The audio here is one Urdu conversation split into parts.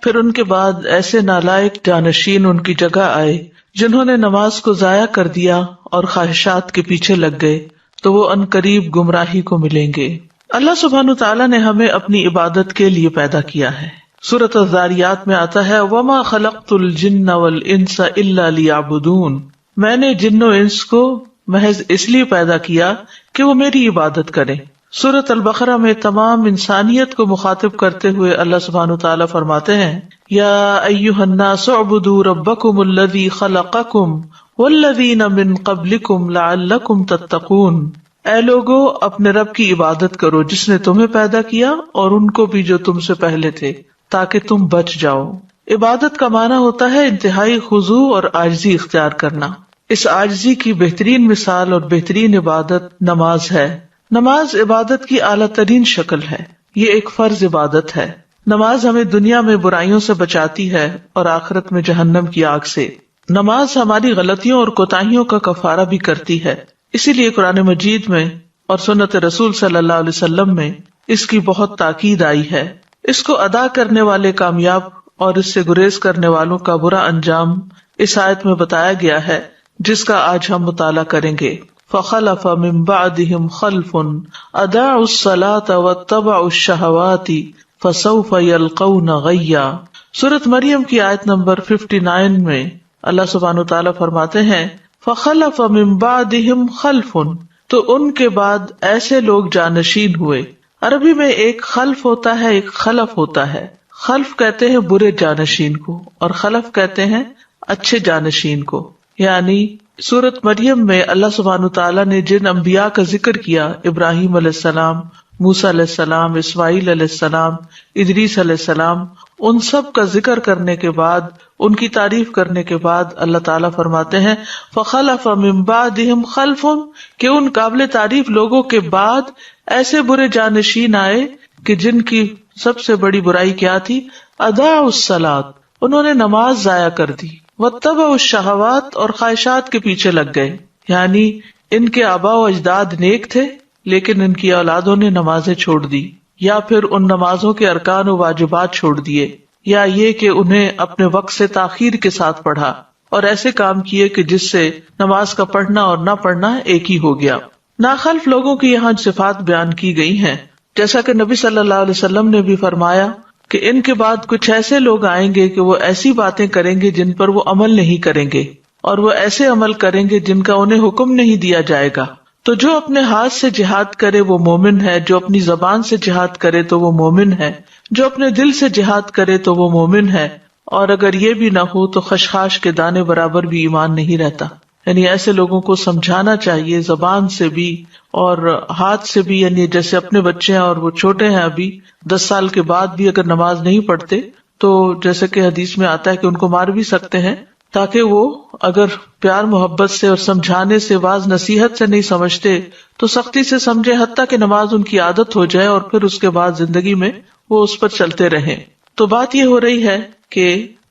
پھر ان کے بعد ایسے نالائق جانشین ان کی جگہ آئے جنہوں نے نماز کو ضائع کر دیا اور خواہشات کے پیچھے لگ گئے، تو وہ عنقریب گمراہی کو ملیں گے۔ اللہ سبحانہ تعالیٰ نے ہمیں اپنی عبادت کے لیے پیدا کیا ہے۔ سورۃ الذاریات میں آتا ہے وَمَا خَلَقْتُ الْجِنَّ وَالْإِنسَ إِلَّا لِيَعْبُدُونَ، میں نے جن و انس کو محض اس لیے پیدا کیا کہ وہ میری عبادت کریں۔ سورۃ البقرہ میں تمام انسانیت کو مخاطب کرتے ہوئے اللہ سبحانہ تعالیٰ فرماتے ہیں یا ایھا الناس اعبدوا ربکم الذی خلقکم والذین من قبلکم لعلکم تتقون، اے لوگو اپنے رب کی عبادت کرو جس نے تمہیں پیدا کیا اور ان کو بھی جو تم سے پہلے تھے، تاکہ تم بچ جاؤ۔ عبادت کا معنی ہوتا ہے انتہائی خضوع اور عاجزی اختیار کرنا۔ اس عاجزی کی بہترین مثال اور بہترین عبادت نماز ہے۔ نماز عبادت کی اعلیٰ ترین شکل ہے، یہ ایک فرض عبادت ہے۔ نماز ہمیں دنیا میں برائیوں سے بچاتی ہے اور آخرت میں جہنم کی آگ سے۔ نماز ہماری غلطیوں اور کوتاہیوں کا کفارہ بھی کرتی ہے، اسی لیے قرآن مجید میں اور سنت رسول صلی اللہ علیہ وسلم میں اس کی بہت تاکید آئی ہے۔ اس کو ادا کرنے والے کامیاب اور اس سے گریز کرنے والوں کا برا انجام اس آیت میں بتایا گیا ہے، جس کا آج ہم مطالعہ کریں گے۔ فخلف من بعدهم خلف اضاعوا الصلاة واتبعوا الشهوات فسوف يلقون غیا۔ سورۃ مریم کی آیت نمبر 59 میں اللہ سبحانہ تعالیٰ فرماتے ہیں فخلف من بعدهم خلف، تو ان کے بعد ایسے لوگ جانشین ہوئے۔ عربی میں ایک خلف ہوتا ہے، ایک خلف ہوتا ہے۔ خلف کہتے ہیں برے جانشین کو اور خلف کہتے ہیں اچھے جانشین کو۔ یعنی سورۃ مریم میں اللہ سبحانہ تعالیٰ نے جن انبیاء کا ذکر کیا، ابراہیم علیہ السلام، موسیٰ علیہ السلام، اسماعیل علیہ السلام، ادریس علیہ السلام، ان سب کا ذکر کرنے کے بعد، ان کی تعریف کرنے کے بعد اللہ تعالیٰ فرماتے ہیں فخلف من بعدهم خلف، کہ ان قابل تعریف لوگوں کے بعد ایسے برے جانشین آئے کہ جن کی سب سے بڑی برائی کیا تھی، اضاعوا الصلاۃ، انہوں نے نماز ضائع کر دی، واتبعوا الشہوات، اور خواہشات کے پیچھے لگ گئے۔ یعنی ان کے آباء و اجداد نیک تھے لیکن ان کی اولادوں نے نمازیں چھوڑ دی، یا پھر ان نمازوں کے ارکان و واجبات چھوڑ دیے، یا یہ کہ انہیں اپنے وقت سے تاخیر کے ساتھ پڑھا اور ایسے کام کیے کہ جس سے نماز کا پڑھنا اور نہ پڑھنا ایک ہی ہو گیا۔ ناخلف لوگوں کی یہاں صفات بیان کی گئی ہیں، جیسا کہ نبی صلی اللہ علیہ وسلم نے بھی فرمایا کہ ان کے بعد کچھ ایسے لوگ آئیں گے کہ وہ ایسی باتیں کریں گے جن پر وہ عمل نہیں کریں گے، اور وہ ایسے عمل کریں گے جن کا انہیں حکم نہیں دیا جائے گا۔ تو جو اپنے ہاتھ سے جہاد کرے وہ مومن ہے، جو اپنی زبان سے جہاد کرے تو وہ مومن ہے، جو اپنے دل سے جہاد کرے تو وہ مومن ہے، اور اگر یہ بھی نہ ہو تو خشخاش کے دانے برابر بھی ایمان نہیں رہتا۔ یعنی ایسے لوگوں کو سمجھانا چاہیے زبان سے بھی اور ہاتھ سے بھی، یعنی جیسے اپنے بچے ہیں اور وہ چھوٹے ہیں ابھی 10 سال کے بعد بھی اگر نماز نہیں پڑھتے تو جیسے کہ حدیث میں آتا ہے کہ ان کو مار بھی سکتے ہیں، تاکہ وہ اگر پیار محبت سے اور سمجھانے سے، واعظ نصیحت سے نہیں سمجھتے تو سختی سے سمجھے، حتیٰ کہ نماز ان کی عادت ہو جائے اور پھر اس کے بعد زندگی میں وہ اس پر چلتے رہیں۔ تو بات یہ ہو رہی ہے کہ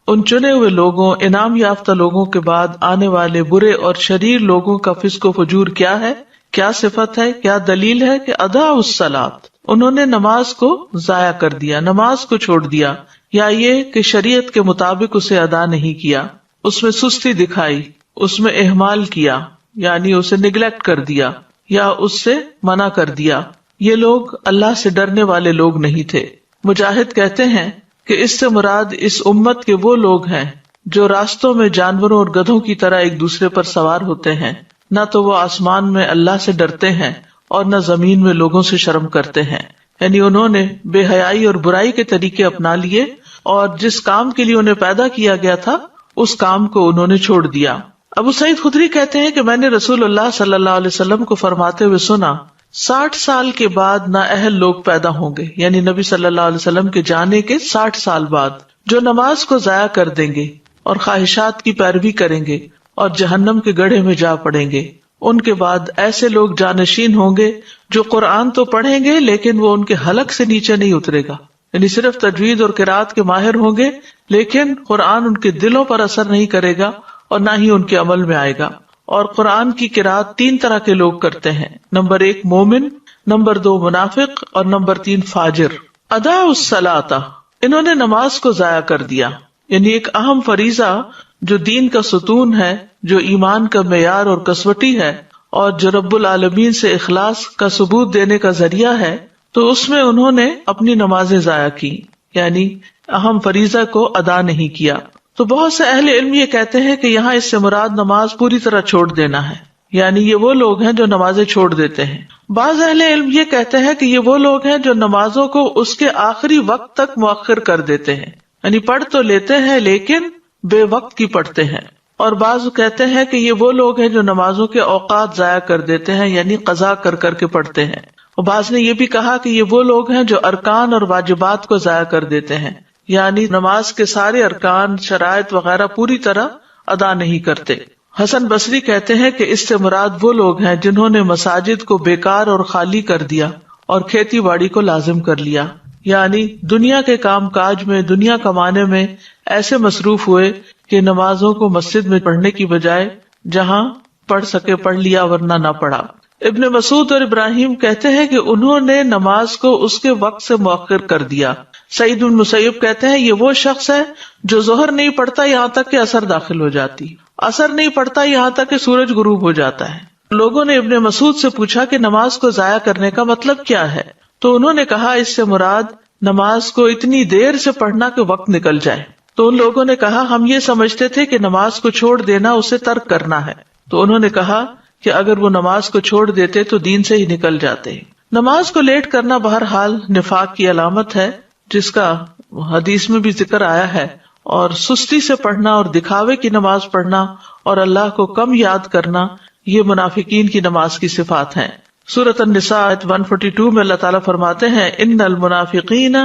ان چنے ہوئے لوگوں، انعام یافتہ لوگوں کے بعد آنے والے برے اور شریر لوگوں کا فسق و فجور کیا ہے، کیا صفت ہے، کیا دلیل ہے کہ اضاعوا الصلاۃ، انہوں نے نماز کو ضائع کر دیا، نماز کو چھوڑ دیا، یا یہ کہ شریعت کے مطابق اسے ادا نہیں کیا، اس میں سستی دکھائی، اس میں اہمال کیا، یعنی اسے نیگلیکٹ کر دیا یا اس سے منع کر دیا۔ یہ لوگ اللہ سے ڈرنے والے لوگ نہیں تھے۔ مجاہد کہتے ہیں کہ اس سے مراد اس امت کے وہ لوگ ہیں جو راستوں میں جانوروں اور گدھوں کی طرح ایک دوسرے پر سوار ہوتے ہیں، نہ تو وہ آسمان میں اللہ سے ڈرتے ہیں اور نہ زمین میں لوگوں سے شرم کرتے ہیں۔ یعنی انہوں نے بے حیائی اور برائی کے طریقے اپنا لیے اور جس کام کے لیے انہیں پیدا کیا گیا تھا اس کام کو انہوں نے چھوڑ دیا۔ ابو سعید خدری کہتے ہیں کہ میں نے رسول اللہ صلی اللہ علیہ وسلم کو فرماتے ہوئے سنا، 60 سال کے بعد نااہل لوگ پیدا ہوں گے، یعنی نبی صلی اللہ علیہ وسلم کے جانے کے 60 سال بعد، جو نماز کو ضائع کر دیں گے اور خواہشات کی پیروی کریں گے اور جہنم کے گڑھے میں جا پڑیں گے۔ ان کے بعد ایسے لوگ جانشین ہوں گے جو قرآن تو پڑھیں گے لیکن وہ ان کے حلق سے نیچے نہیں اترے گا، یعنی صرف تجوید اور قرات کے ماہر ہوں گے لیکن قرآن ان کے دلوں پر اثر نہیں کرے گا اور نہ ہی ان کے عمل میں آئے گا۔ اور قرآن کی قرات 3 طرح کے لوگ کرتے ہیں، نمبر 1 مومن، نمبر 2 منافق اور نمبر 3 فاجر۔ اضاعوا الصلاۃ، انہوں نے نماز کو ضائع کر دیا، یعنی ایک اہم فریضہ جو دین کا ستون ہے، جو ایمان کا معیار اور کسوٹی ہے، اور جو رب العالمین سے اخلاص کا ثبوت دینے کا ذریعہ ہے، تو اس میں انہوں نے اپنی نمازیں ضائع کی، یعنی اہم فریضہ کو ادا نہیں کیا۔ تو بہت سے اہل علم یہ کہتے ہیں کہ یہاں اس سے مراد نماز پوری طرح چھوڑ دینا ہے، یعنی یہ وہ لوگ ہیں جو نمازیں چھوڑ دیتے ہیں۔ بعض اہل علم یہ کہتے ہیں کہ یہ وہ لوگ ہیں جو نمازوں کو اس کے آخری وقت تک مؤخر کر دیتے ہیں، یعنی پڑھ تو لیتے ہیں لیکن بے وقت کی پڑھتے ہیں۔ اور بعض کہتے ہیں کہ یہ وہ لوگ ہیں جو نمازوں کے اوقات ضائع کر دیتے ہیں، یعنی قضا کر کر کے پڑھتے ہیں۔ اور بعض نے یہ بھی کہا کہ یہ وہ لوگ ہیں جو ارکان اور واجبات کو ضائع کر دیتے ہیں، یعنی نماز کے سارے ارکان، شرائط وغیرہ پوری طرح ادا نہیں کرتے۔ حسن بصری کہتے ہیں کہ اس سے مراد وہ لوگ ہیں جنہوں نے مساجد کو بیکار اور خالی کر دیا اور کھیتی باڑی کو لازم کر لیا، یعنی دنیا کے کام کاج میں، دنیا کمانے میں ایسے مصروف ہوئے کہ نمازوں کو مسجد میں پڑھنے کی بجائے جہاں پڑھ سکے پڑھ لیا، ورنہ نہ پڑھا۔ ابن مسعود اور ابراہیم کہتے ہیں کہ انہوں نے نماز کو اس کے وقت سے مؤخر کر دیا۔ سعید بن مسیب کہتے ہیں یہ وہ شخص ہے جو ظہر نہیں پڑھتا یہاں تک کہ عصر داخل ہو جاتی، عصر نہیں پڑھتا یہاں تک کہ سورج غروب ہو جاتا ہے۔ لوگوں نے ابن مسعود سے پوچھا کہ نماز کو ضائع کرنے کا مطلب کیا ہے، تو انہوں نے کہا اس سے مراد نماز کو اتنی دیر سے پڑھنا کہ وقت نکل جائے۔ تو ان لوگوں نے کہا ہم یہ سمجھتے تھے کہ نماز کو چھوڑ دینا اسے ترک کرنا ہے۔ تو انہوں نے کہا کہ اگر وہ نماز کو چھوڑ دیتے تو دین سے ہی نکل جاتے۔ نماز کو لیٹ کرنا بہرحال نفاق کی علامت ہے، جس کا حدیث میں بھی ذکر آیا ہے، اور سستی سے پڑھنا اور دکھاوے کی نماز پڑھنا اور اللہ کو کم یاد کرنا، یہ منافقین کی نماز کی صفات ہیں۔ سورۃ النساء آیت 142 میں اللہ تعالیٰ فرماتے ہیں ان المنافقین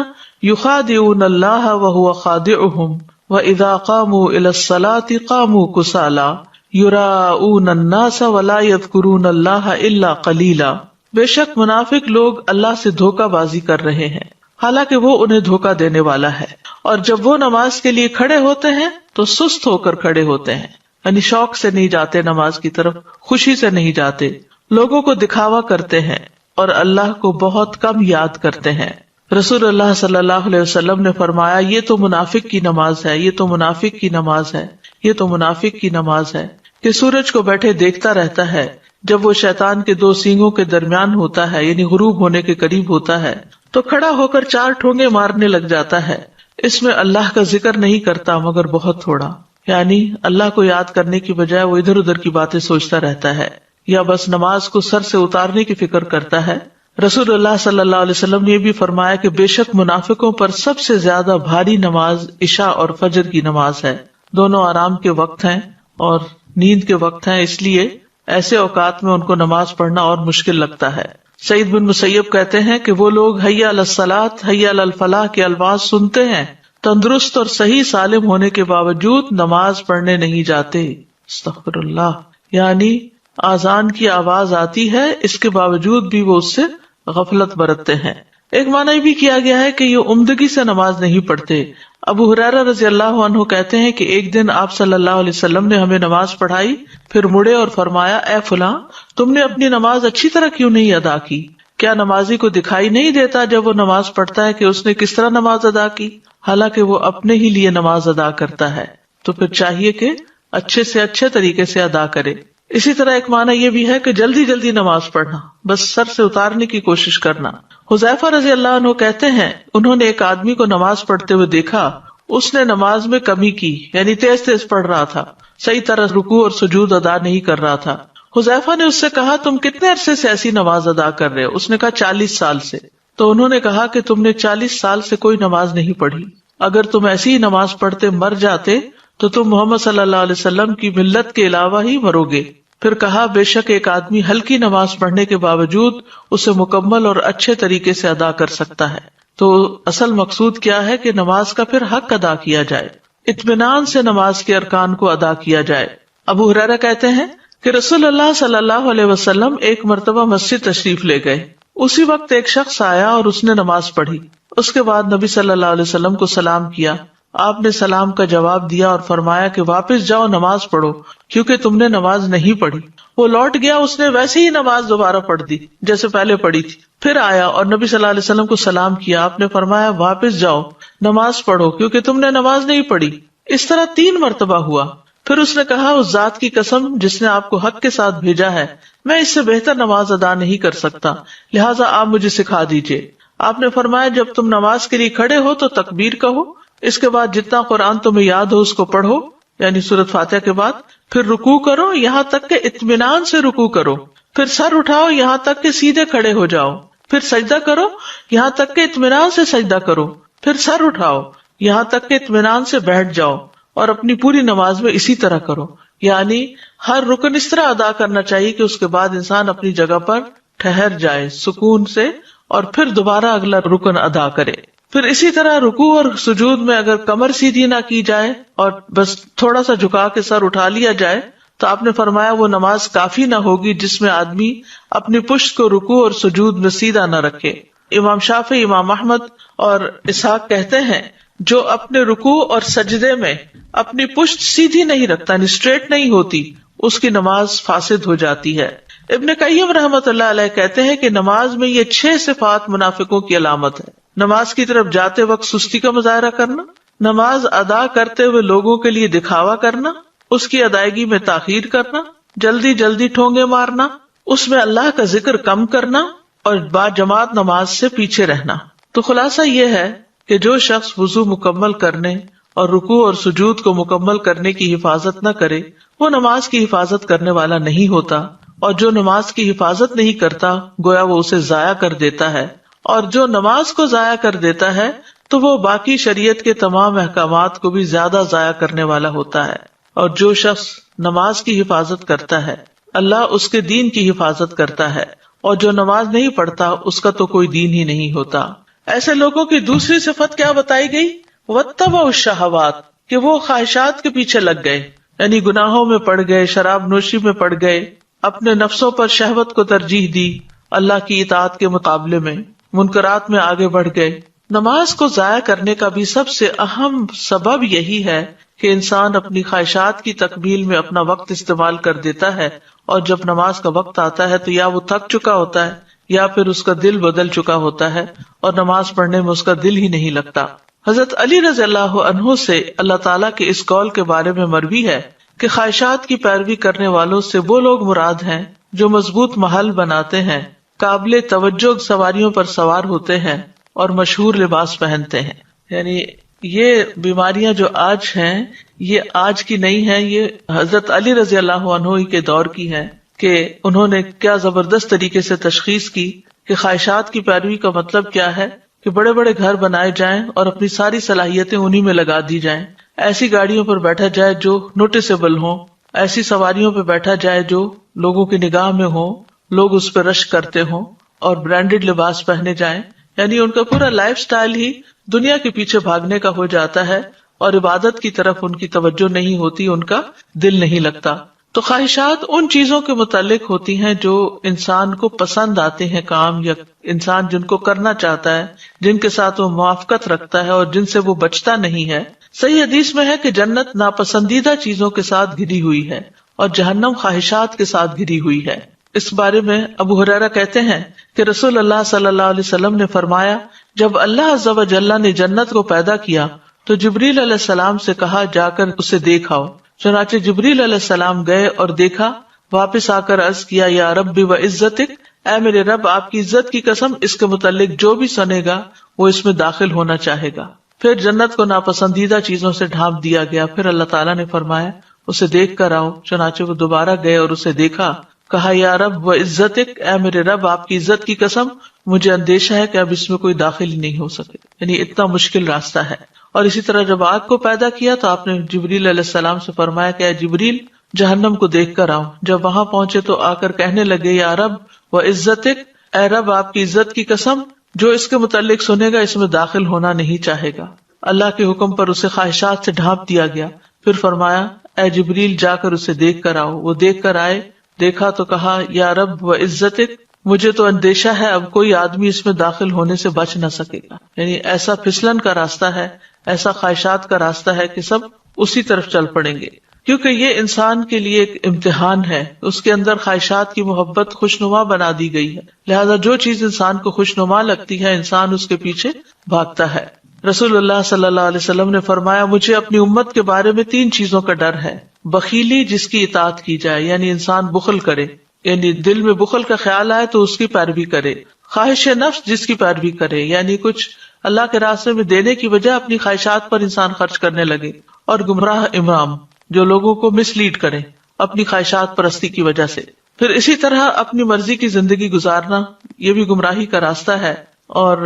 یخادعون اللہ وہو خادعهم وَإِذَا قَامُوا إِلَى الصَّلَاةِ قَامُوا كُسَالَىٰ يُرَاءُونَ النَّاسَ وَلَا يَذْكُرُونَ اللَّهَ إِلَّا قَلِيلًا۔ بے شک منافق لوگ اللہ سے دھوکہ بازی کر رہے ہیں حالانکہ وہ انہیں دھوکہ دینے والا ہے، اور جب وہ نماز کے لیے کھڑے ہوتے ہیں تو سست ہو کر کھڑے ہوتے ہیں، یعنی شوق سے نہیں جاتے نماز کی طرف، خوشی سے نہیں جاتے، لوگوں کو دکھاوا کرتے ہیں اور اللہ کو بہت کم یاد کرتے ہیں۔ رسول اللہ صلی اللہ علیہ وسلم نے فرمایا یہ تو منافق کی نماز ہے، یہ تو منافق کی نماز ہے، یہ تو منافق کی نماز ہے، کہ سورج کو بیٹھے دیکھتا رہتا ہے، جب وہ شیطان کے دو سینگوں کے درمیان ہوتا ہے، یعنی غروب ہونے کے قریب ہوتا ہے، تو کھڑا ہو کر 4 ٹھونگے مارنے لگ جاتا ہے، اس میں اللہ کا ذکر نہیں کرتا مگر بہت تھوڑا، یعنی اللہ کو یاد کرنے کی بجائے وہ ادھر ادھر کی باتیں سوچتا رہتا ہے، یا بس نماز کو سر سے اتارنے کی فکر کرتا ہے۔ رسول اللہ صلی اللہ علیہ وسلم نے یہ بھی فرمایا کہ بے شک منافقوں پر سب سے زیادہ بھاری نماز عشاء اور فجر کی نماز ہے، دونوں آرام کے وقت ہیں اور نیند کے وقت ہیں، اس لیے ایسے اوقات میں ان کو نماز پڑھنا اور مشکل لگتا ہے۔ سعید بن مسیب کہتے ہیں کہ وہ لوگ حی علی الصلاۃ حی علی الفلاح کے الفاظ سنتے ہیں، تندرست اور صحیح سالم ہونے کے باوجود نماز پڑھنے نہیں جاتے، استغفر اللہ، یعنی آذان کی آواز آتی ہے اس کے باوجود بھی وہ اس سے غفلت برتتے ہیں۔ ایک معنی یہ بھی کیا گیا ہے کہ یہ عمدگی سے نماز نہیں پڑھتے۔ ابو ہریرہ رضی اللہ عنہ کہتے ہیں کہ ایک دن آپ صلی اللہ علیہ وسلم نے ہمیں نماز پڑھائی، پھر مڑے اور فرمایا اے فلاں تم نے اپنی نماز اچھی طرح کیوں نہیں ادا کی؟ کیا نمازی کو دکھائی نہیں دیتا جب وہ نماز پڑھتا ہے کہ اس نے کس طرح نماز ادا کی؟ حالانکہ وہ اپنے ہی لیے نماز ادا کرتا ہے، تو پھر چاہیے کہ اچھے سے اچھے طریقے سے ادا کرے۔ اسی طرح ایک معنی یہ بھی ہے کہ جلدی جلدی نماز پڑھنا، بس سر سے اتارنے کی کوشش کرنا۔ حذیفہ رضی اللہ عنہ کہتے ہیں انہوں نے ایک آدمی کو نماز پڑھتے ہوئے دیکھا، اس نے نماز میں کمی کی، یعنی تیز تیز پڑھ رہا تھا، صحیح طرح رکوع اور سجود ادا نہیں کر رہا تھا۔ حذیفہ نے اس سے کہا تم کتنے عرصے سے ایسی نماز ادا کر رہے ہو؟ اس نے کہا 40 سال سے۔ تو انہوں نے کہا کہ تم نے 40 سال سے کوئی نماز نہیں پڑھی، اگر تم ایسی ہی نماز پڑھتے مر جاتے تو تم محمد صلی اللہ علیہ وسلم کی ملت کے علاوہ ہی مرو گے۔ پھر کہا بے شک ایک آدمی ہلکی نماز پڑھنے کے باوجود اسے مکمل اور اچھے طریقے سے ادا کر سکتا ہے۔ تو اصل مقصود کیا ہے کہ نماز کا پھر حق ادا کیا جائے، اطمینان سے نماز کے ارکان کو ادا کیا جائے۔ ابو ہریرہ کہتے ہیں کہ رسول اللہ صلی اللہ علیہ وسلم ایک مرتبہ مسجد تشریف لے گئے، اسی وقت ایک شخص آیا اور اس نے نماز پڑھی، اس کے بعد نبی صلی اللہ علیہ وسلم کو سلام کیا، آپ نے سلام کا جواب دیا اور فرمایا کہ واپس جاؤ نماز پڑھو کیونکہ تم نے نماز نہیں پڑھی۔ وہ لوٹ گیا، اس نے ویسے ہی نماز دوبارہ پڑھ دی جیسے پہلے پڑھی تھی، پھر آیا اور نبی صلی اللہ علیہ وسلم کو سلام کیا، آپ نے فرمایا واپس جاؤ نماز پڑھو کیونکہ تم نے نماز نہیں پڑھی. اس طرح 3 مرتبہ ہوا. پھر اس نے کہا اس ذات کی قسم جس نے آپ کو حق کے ساتھ بھیجا ہے میں اس سے بہتر نماز ادا نہیں کر سکتا, لہٰذا آپ مجھے سکھا دیجیے. آپ نے فرمایا جب تم نماز کے لیے کھڑے ہو تو تکبیر کہو, اس کے بعد جتنا قرآن تمہیں یاد ہو اس کو پڑھو یعنی سورۃ فاتحہ کے بعد, پھر رکوع کرو یہاں تک کہ اطمینان سے رکوع کرو, پھر سر اٹھاؤ یہاں تک کہ سیدھے کھڑے ہو جاؤ, پھر سجدہ کرو یہاں تک کہ اطمینان سے سجدہ کرو, پھر سر اٹھاؤ یہاں تک کہ اطمینان سے بیٹھ جاؤ, اور اپنی پوری نماز میں اسی طرح کرو. یعنی ہر رکن اس طرح ادا کرنا چاہیے کہ اس کے بعد انسان اپنی جگہ پر ٹھہر جائے سکون سے, اور پھر دوبارہ اگلا رکن ادا کرے. پھر اسی طرح رکوع اور سجود میں اگر کمر سیدھی نہ کی جائے اور بس تھوڑا سا جھکا کے سر اٹھا لیا جائے تو آپ نے فرمایا وہ نماز کافی نہ ہوگی جس میں آدمی اپنی پشت کو رکوع اور سجود میں سیدھا نہ رکھے. امام شافعی, امام احمد اور اسحاق کہتے ہیں جو اپنے رکوع اور سجدے میں اپنی پشت سیدھی نہیں رکھتا یعنی اسٹریٹ نہیں ہوتی اس کی نماز فاسد ہو جاتی ہے. ابن قیم رحمۃ اللہ علیہ کہتے ہیں کہ نماز میں یہ 6 صفات منافقوں کی علامت ہے. نماز کی طرف جاتے وقت سستی کا مظاہرہ کرنا, نماز ادا کرتے ہوئے لوگوں کے لیے دکھاوا کرنا, اس کی ادائیگی میں تاخیر کرنا, جلدی جلدی ٹھونگے مارنا, اس میں اللہ کا ذکر کم کرنا, اور با جماعت نماز سے پیچھے رہنا. تو خلاصہ یہ ہے کہ جو شخص وضو مکمل کرنے اور رکوع اور سجود کو مکمل کرنے کی حفاظت نہ کرے وہ نماز کی حفاظت کرنے والا نہیں ہوتا, اور جو نماز کی حفاظت نہیں کرتا گویا وہ اسے ضائع کر دیتا ہے, اور جو نماز کو ضائع کر دیتا ہے تو وہ باقی شریعت کے تمام احکامات کو بھی زیادہ ضائع کرنے والا ہوتا ہے. اور جو شخص نماز کی حفاظت کرتا ہے اللہ اس کے دین کی حفاظت کرتا ہے, اور جو نماز نہیں پڑھتا اس کا تو کوئی دین ہی نہیں ہوتا. ایسے لوگوں کی دوسری صفت کیا بتائی گئی؟ واتبعوا الشہوات, کہ وہ خواہشات کے پیچھے لگ گئے یعنی گناہوں میں پڑ گئے, شراب نوشی میں پڑ گئے, اپنے نفسوں پر شہوت کو ترجیح دی اللہ کی اطاعت کے مقابلے میں, منکرات میں آگے بڑھ گئے. نماز کو ضائع کرنے کا بھی سب سے اہم سبب یہی ہے کہ انسان اپنی خواہشات کی تکمیل میں اپنا وقت استعمال کر دیتا ہے, اور جب نماز کا وقت آتا ہے تو یا وہ تھک چکا ہوتا ہے یا پھر اس کا دل بدل چکا ہوتا ہے اور نماز پڑھنے میں اس کا دل ہی نہیں لگتا. حضرت علی رضی اللہ عنہ سے اللہ تعالیٰ کے اس قول کے بارے میں مروی ہے کہ خواہشات کی پیروی کرنے والوں سے وہ لوگ مراد ہیں جو مضبوط محل بناتے ہیں, قابل توجہ سواریوں پر سوار ہوتے ہیں اور مشہور لباس پہنتے ہیں. یعنی یہ بیماریاں جو آج ہیں یہ آج کی نہیں ہیں, یہ حضرت علی رضی اللہ عنہ کے دور کی ہیں کہ انہوں نے کیا زبردست طریقے سے تشخیص کی کہ خواہشات کی پیروی کا مطلب کیا ہے کہ بڑے بڑے گھر بنائے جائیں اور اپنی ساری صلاحیتیں انہی میں لگا دی جائیں, ایسی گاڑیوں پر بیٹھا جائے جو نوٹسیبل ہوں, ایسی سواریوں پہ بیٹھا جائے جو لوگوں کی نگاہ میں ہوں, لوگ اس پہ رشک کرتے ہوں, اور برانڈڈ لباس پہنے جائیں. یعنی ان کا پورا لائف سٹائل ہی دنیا کے پیچھے بھاگنے کا ہو جاتا ہے اور عبادت کی طرف ان کی توجہ نہیں ہوتی, ان کا دل نہیں لگتا. تو خواہشات ان چیزوں کے متعلق ہوتی ہیں جو انسان کو پسند آتے ہیں کام, یا انسان جن کو کرنا چاہتا ہے, جن کے ساتھ وہ موافقت رکھتا ہے اور جن سے وہ بچتا نہیں ہے. صحیح حدیث میں ہے کہ جنت ناپسندیدہ چیزوں کے ساتھ گھری ہوئی ہے اور جہنم خواہشات کے ساتھ گھری ہوئی ہے. اس بارے میں ابو ہریرہ کہتے ہیں کہ رسول اللہ صلی اللہ علیہ وسلم نے فرمایا جب اللہ عز و جل نے جنت کو پیدا کیا تو جبریل علیہ السلام سے کہا جا کر اسے دیکھ آؤ. چنانچہ جبریل علیہ السلام گئے اور دیکھا, واپس آ کر عرض کیا یا رب و عزتک, اے میرے رب آپ کی عزت کی قسم اس کے متعلق جو بھی سنے گا وہ اس میں داخل ہونا چاہے گا. پھر جنت کو ناپسندیدہ چیزوں سے ڈھانپ دیا گیا. پھر اللہ تعالیٰ نے فرمایا اسے دیکھ کر آؤ. چنانچہ وہ دوبارہ گئے اور اسے دیکھا, کہا یا رب و عزتک, اے میرے رب آپ کی عزت کی قسم مجھے اندیشہ ہے کہ اب اس میں کوئی داخل ہی نہیں ہو سکے. یعنی اتنا مشکل راستہ ہے. اور اسی طرح جب آگ کو پیدا کیا تو آپ نے جبریل علیہ السلام سے فرمایا کہ اے جبریل جہنم کو دیکھ کر آؤ. جب وہاں پہنچے تو آ کر کہنے لگے یا رب و عزتک, اے رب آپ کی عزت کی قسم جو اس کے متعلق سنے گا اس میں داخل ہونا نہیں چاہے گا. اللہ کے حکم پر اسے خواہشات سے ڈھانپ دیا گیا. پھر فرمایا اے جبریل جا کر اسے دیکھ کر آؤ. وہ دیکھ کر آئے, دیکھا تو کہا یا رب و عزتک مجھے تو اندیشہ ہے اب کوئی آدمی اس میں داخل ہونے سے بچ نہ سکے گا. یعنی ایسا پھسلن کا راستہ ہے, ایسا خواہشات کا راستہ ہے کہ سب اسی طرف چل پڑیں گے, کیونکہ یہ انسان کے لیے ایک امتحان ہے. اس کے اندر خواہشات کی محبت خوشنما بنا دی گئی ہے, لہذا جو چیز انسان کو خوشنما لگتی ہے انسان اس کے پیچھے بھاگتا ہے. رسول اللہ صلی اللہ علیہ وسلم نے فرمایا مجھے اپنی امت کے بارے میں 3 چیزوں کا ڈر ہے. بخیلی جس کی اطاعت کی جائے یعنی انسان بخل کرے, یعنی دل میں بخل کا خیال آئے تو اس کی پیروی کرے. خواہش نفس جس کی پیروی کرے یعنی کچھ اللہ کے راستے میں دینے کی وجہ اپنی خواہشات پر انسان خرچ کرنے لگے. اور گمراہ امام جو لوگوں کو مس لیڈ کرے اپنی خواہشات پرستی کی وجہ سے. پھر اسی طرح اپنی مرضی کی زندگی گزارنا یہ بھی گمراہی کا راستہ ہے. اور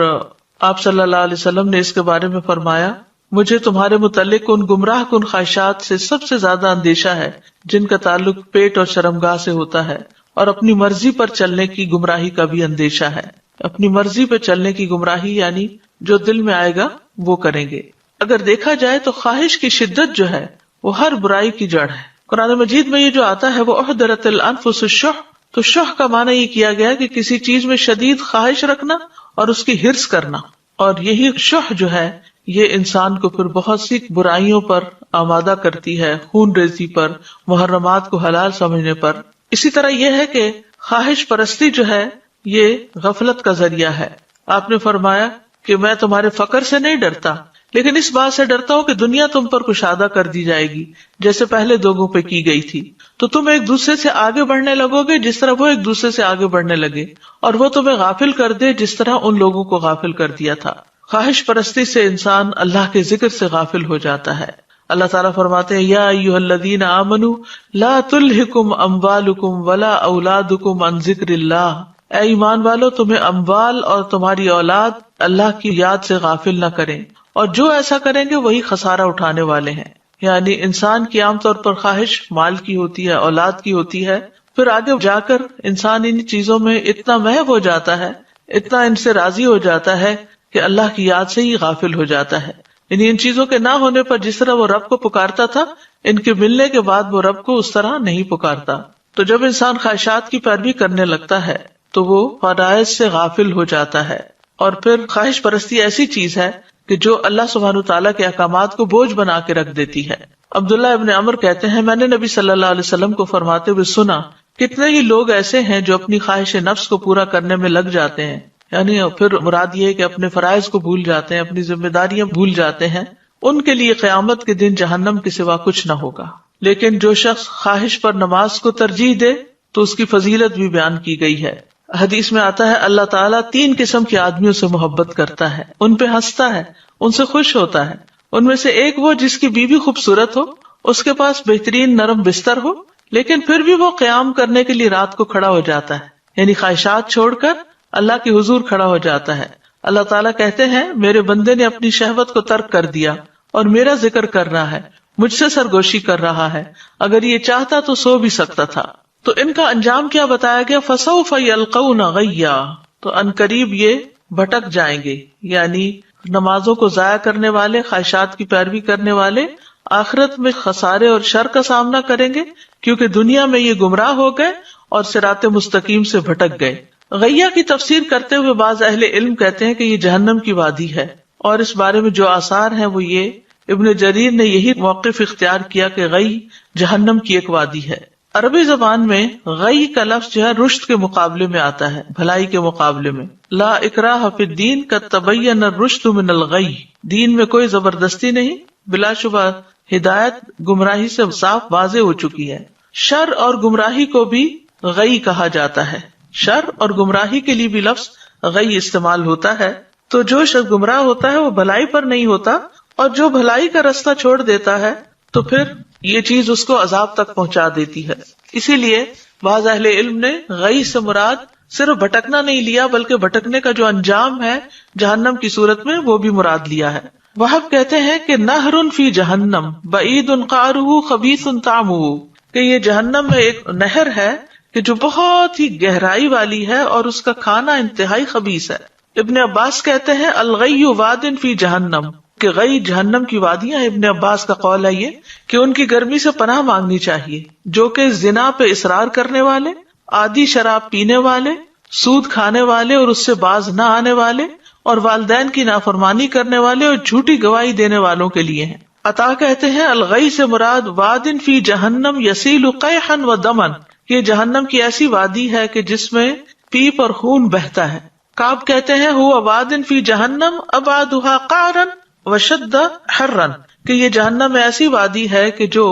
آپ صلی اللہ علیہ وسلم نے اس کے بارے میں فرمایا مجھے تمہارے متعلق ان گمراہ کن خواہشات سے سب سے زیادہ اندیشہ ہے جن کا تعلق پیٹ اور شرمگاہ سے ہوتا ہے, اور اپنی مرضی پر چلنے کی گمراہی کا بھی اندیشہ ہے. اپنی مرضی پہ چلنے کی گمراہی یعنی جو دل میں آئے گا وہ کریں گے. اگر دیکھا جائے تو خواہش کی شدت جو ہے وہ ہر برائی کی جڑ ہے. قرآن مجید میں یہ جو آتا ہے وہ احضرت الانفس الشح, تو شح کا معنی یہ کیا گیا کہ کسی چیز میں شدید خواہش رکھنا اور اس کی حرص کرنا, اور یہی شح جو ہے یہ انسان کو پھر بہت سی برائیوں پر آمادہ کرتی ہے, خون ریزی پر, محرمات کو حلال سمجھنے پر. اسی طرح یہ ہے کہ خواہش پرستی جو ہے یہ غفلت کا ذریعہ ہے. آپ نے فرمایا کہ میں تمہارے فقر سے نہیں ڈرتا لیکن اس بات سے ڈرتا ہوں کہ دنیا تم پر کشادہ کر دی جائے گی جیسے پہلے لوگوں پہ کی گئی تھی, تو تم ایک دوسرے سے آگے بڑھنے لگو گے جس طرح وہ ایک دوسرے سے آگے بڑھنے لگے, اور وہ تمہیں غافل کر دے جس طرح ان لوگوں کو غافل کر دیا تھا. خواہش پرستی سے انسان اللہ کے ذکر سے غافل ہو جاتا ہے. اللہ تعالیٰ فرماتے ہیں یا ایھا الذین آمنوا لا تلہکم اموالکم ولا اولادکم عن ذکر اللہ, اے ایمان والو تمہیں اموال اور تمہاری اولاد اللہ کی یاد سے غافل نہ کریں, اور جو ایسا کریں گے وہی خسارہ اٹھانے والے ہیں. یعنی انسان کی عام طور پر خواہش مال کی ہوتی ہے, اولاد کی ہوتی ہے, پھر آگے جا کر انسان ان چیزوں میں اتنا محو ہو جاتا ہے, اتنا ان سے راضی ہو جاتا ہے کہ اللہ کی یاد سے ہی غافل ہو جاتا ہے. یعنی ان چیزوں کے نہ ہونے پر جس طرح وہ رب کو پکارتا تھا, ان کے ملنے کے بعد وہ رب کو اس طرح نہیں پکارتا. تو جب انسان خواہشات کی پیروی کرنے لگتا ہے تو وہ فرائض سے غافل ہو جاتا ہے. اور پھر خواہش پرستی ایسی چیز ہے کہ جو اللہ سبحانہ تعالیٰ کے احکامات کو بوجھ بنا کے رکھ دیتی ہے. عبداللہ ابن عمر کہتے ہیں میں نے نبی صلی اللہ علیہ وسلم کو فرماتے ہوئے سنا کتنے ہی لوگ ایسے ہیں جو اپنی خواہش نفس کو پورا کرنے میں لگ جاتے ہیں, یعنی پھر مراد یہ ہے کہ اپنے فرائض کو بھول جاتے ہیں, اپنی ذمہ داریاں بھول جاتے ہیں. ان کے لیے قیامت کے دن جہنم کے سوا کچھ نہ ہوگا. لیکن جو شخص خواہش پر نماز کو ترجیح دے تو اس کی فضیلت بھی بیان کی گئی ہے. حدیث میں آتا ہے اللہ تعالیٰ 3 قسم کے آدمیوں سے محبت کرتا ہے, ان پہ ہنستا ہے, ان سے خوش ہوتا ہے. ان میں سے ایک وہ جس کی بیوی خوبصورت ہو, اس کے پاس بہترین نرم بستر ہو, لیکن پھر بھی وہ قیام کرنے کے لیے رات کو کھڑا ہو جاتا ہے, یعنی خواہشات چھوڑ کر اللہ کے حضور کھڑا ہو جاتا ہے. اللہ تعالیٰ کہتے ہیں میرے بندے نے اپنی شہوت کو ترک کر دیا اور میرا ذکر کر رہا ہے, مجھ سے سرگوشی کر رہا ہے, اگر یہ چاہتا تو سو بھی سکتا تھا. تو ان کا انجام کیا بتایا گیا, فسوف یلقون غیا, تو عنقریب یہ بھٹک جائیں گے. یعنی نمازوں کو ضائع کرنے والے, خواہشات کی پیروی کرنے والے آخرت میں خسارے اور شر کا سامنا کریں گے, کیونکہ دنیا میں یہ گمراہ ہو گئے اور صراط مستقیم سے بھٹک گئے. غیا کی تفسیر کرتے ہوئے بعض اہل علم کہتے ہیں کہ یہ جہنم کی وادی ہے, اور اس بارے میں جو آثار ہیں وہ یہ ابن جریر نے یہی موقف اختیار کیا کہ غی جہنم کی ایک وادی ہے. عربی زبان میں غی کا لفظ جو ہے رشد کے مقابلے میں آتا ہے, بھلائی کے مقابلے میں. لا اکراہ فی الدین قد تبین الرشد من الغی, دین میں کوئی زبردستی نہیں, بلا شبہ ہدایت گمراہی سے صاف واضح ہو چکی ہے. شر اور گمراہی کو بھی غی کہا جاتا ہے, شر اور گمراہی کے لیے بھی لفظ غی استعمال ہوتا ہے. تو جو شخص گمراہ ہوتا ہے وہ بھلائی پر نہیں ہوتا, اور جو بھلائی کا راستہ چھوڑ دیتا ہے تو پھر یہ چیز اس کو عذاب تک پہنچا دیتی ہے. اسی لیے بعض اہل علم نے غی سے مراد صرف بھٹکنا نہیں لیا, بلکہ بھٹکنے کا جو انجام ہے جہنم کی صورت میں وہ بھی مراد لیا ہے. وہب کہتے ہیں کہ نہر فی جہنم بعید قعرہ خبیث طعمہ, کہ یہ جہنم میں ایک نہر ہے کہ جو بہت ہی گہرائی والی ہے اور اس کا کھانا انتہائی خبیث ہے. ابن عباس کہتے ہیں الغی واد فی جہنم, کہ غی جہنم کی وادیاں. ابن عباس کا قول ہے یہ کہ ان کی گرمی سے پناہ مانگنی چاہیے, جو کہ زنا پہ اصرار کرنے والے, عادی شراب پینے والے, سود کھانے والے اور اس سے باز نہ آنے والے, اور والدین کی نافرمانی کرنے والے اور جھوٹی گواہی دینے والوں کے لیے ہیں. عطا کہتے ہیں الغی سے مراد واد فی جہنم یسیل قیحا و دمن, یہ جہنم کی ایسی وادی ہے کہ جس میں پیپ اور خون بہتا ہے. کعب کہتے ہیں ہوا واد فی جہنم ابعدھا قعرا وشد حرن کہ یہ جہنم ایسی وادی ہے کہ جو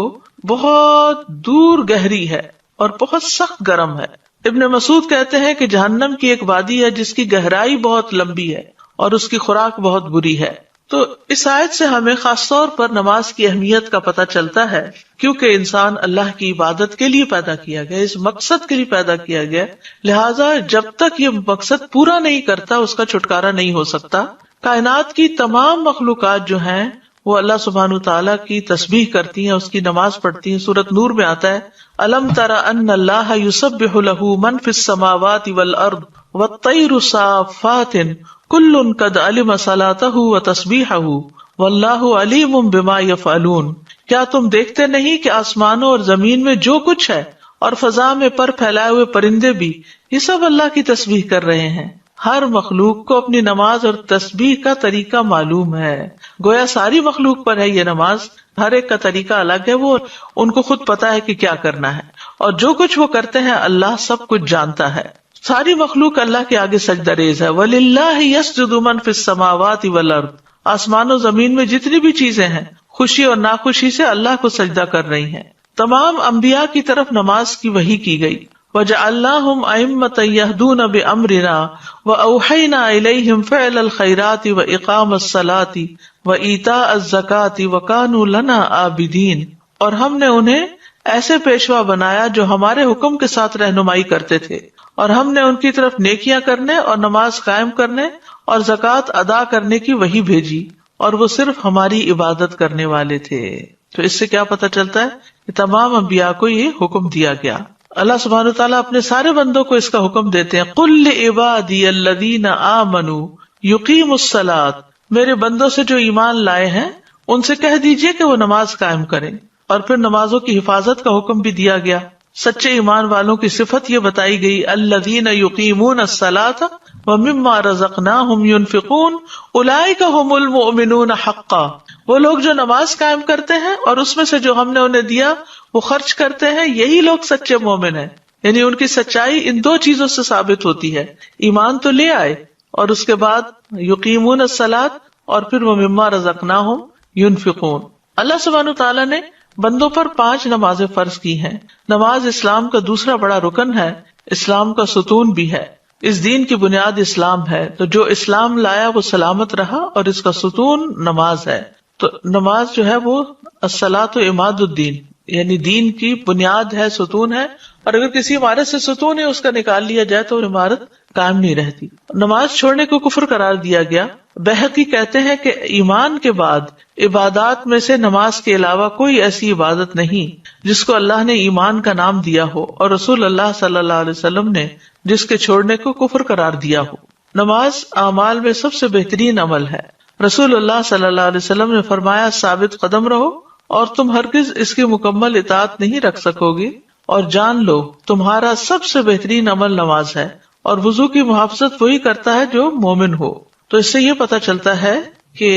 بہت دور گہری ہے اور بہت سخت گرم ہے. ابن مسعود کہتے ہیں کہ جہنم کی ایک وادی ہے جس کی گہرائی بہت لمبی ہے اور اس کی خوراک بہت بری ہے. تو اس آیت سے ہمیں خاص طور پر نماز کی اہمیت کا پتہ چلتا ہے، کیونکہ انسان اللہ کی عبادت کے لیے پیدا کیا گیا، اس مقصد کے لیے پیدا کیا گیا، لہٰذا جب تک یہ مقصد پورا نہیں کرتا اس کا چھٹکارا نہیں ہو سکتا. کائنات کی تمام مخلوقات جو ہیں وہ اللہ سبحانہ تعالیٰ کی تسبیح کرتی ہیں، اس کی نماز پڑھتی ہیں. سورۃ نور میں آتا ہے الم تر ان اللہ یسبح لہ من فی السماوات والارض والطیر صافات کل قد علم صلاتہ وتسبیحہ واللہ علیم بما یفعلون. کیا تم دیکھتے نہیں کہ آسمانوں اور زمین میں جو کچھ ہے اور فضا میں پر پھیلائے ہوئے پرندے بھی یہ سب اللہ کی تسبیح کر رہے ہیں. ہر مخلوق کو اپنی نماز اور تسبیح کا طریقہ معلوم ہے. گویا ساری مخلوق پر ہے یہ نماز، ہر ایک کا طریقہ الگ ہے، وہ ان کو خود پتا ہے کہ کیا کرنا ہے، اور جو کچھ وہ کرتے ہیں اللہ سب کچھ جانتا ہے. ساری مخلوق اللہ کے آگے سجدہ ریز ہے. وَلِلَّهِ يَسْجُدُ مَن فِي السَّمَاوَاتِ وَالْأَرْضِ. آسمان و زمین میں جتنی بھی چیزیں ہیں خوشی اور ناخوشی سے اللہ کو سجدہ کر رہی ہیں. تمام انبیاء کی طرف نماز کی وحی کی گئی. وَجَعَلْنَاهُمْ أَئِمَّةً يَهْدُونَ بِأَمْرِنَا وَأَوْحَيْنَا إِلَيْهِمْ فِعْلَ الْخَيْرَاتِ وَإِقَامَ الصَّلَاةِ وَإِيتَاءَ الزَّكَاةِ وَكَانُوا لَنَا عَابِدِينَ. اور ہم نے انہیں ایسے پیشوا بنایا جو ہمارے حکم کے ساتھ رہنمائی کرتے تھے، اور ہم نے ان کی طرف نیکیاں کرنے اور نماز قائم کرنے اور زکوٰۃ ادا کرنے کی وحی بھیجی، اور وہ صرف ہماری عبادت کرنے والے تھے. تو اس سے کیا پتہ چلتا ہے کہ تمام انبیاء کو یہ حکم دیا گیا. اللہ سبحانہ وتعالیٰ اپنے سارے بندوں کو اس کا حکم دیتے ہیں. قُل لِعِبَادِيَ الَّذِينَ آمَنُوا يُقِيمُوا الصَّلَاةَ. میرے بندوں سے جو ایمان لائے ہیں ان سے کہہ دیجئے کہ وہ نماز قائم کریں. اور پھر نمازوں کی حفاظت کا حکم بھی دیا گیا. سچے ایمان والوں کی صفت یہ بتائی گئی الذین یقیمون الصلاۃ ومما رزقناہم ينفقون اولئک هم المؤمنون حقا. وہ لوگ جو نماز قائم کرتے ہیں اور اس میں سے جو ہم نے انہیں دیا وہ خرچ کرتے ہیں، یہی لوگ سچے مومن ہیں. یعنی ان کی سچائی ان دو چیزوں سے ثابت ہوتی ہے، ایمان تو لے آئے اور اس کے بعد یقیمون الصلاۃ اور پھر ومما رزقناہم ينفقون. اللہ سبحانہ تعالیٰ نے بندوں پر 5 نمازیں فرض کی ہیں. نماز اسلام کا دوسرا بڑا رکن ہے، اسلام کا ستون بھی ہے. اس دین کی بنیاد اسلام ہے، تو جو اسلام لایا وہ سلامت رہا، اور اس کا ستون نماز ہے. تو نماز جو ہے وہ الصلاۃ عماد الدین، یعنی دین کی بنیاد ہے، ستون ہے. اور اگر کسی عمارت سے ستون ہے اس کا نکال لیا جائے تو عمارت قائم نہیں رہتی. نماز چھوڑنے کو کفر قرار دیا گیا. بہقی کہتے ہیں کہ ایمان کے بعد عبادات میں سے نماز کے علاوہ کوئی ایسی عبادت نہیں جس کو اللہ نے ایمان کا نام دیا ہو اور رسول اللہ صلی اللہ علیہ وسلم نے جس کے چھوڑنے کو کفر قرار دیا ہو. نماز اعمال میں سب سے بہترین عمل ہے. رسول اللہ صلی اللہ علیہ وسلم نے فرمایا ثابت قدم رہو اور تم ہرگز اس کی مکمل اطاعت نہیں رکھ سکو گے، اور جان لو تمہارا سب سے بہترین عمل نماز ہے، اور وضو کی محافظت وہی کرتا ہے جو مومن ہو. تو اس سے یہ پتہ چلتا ہے کہ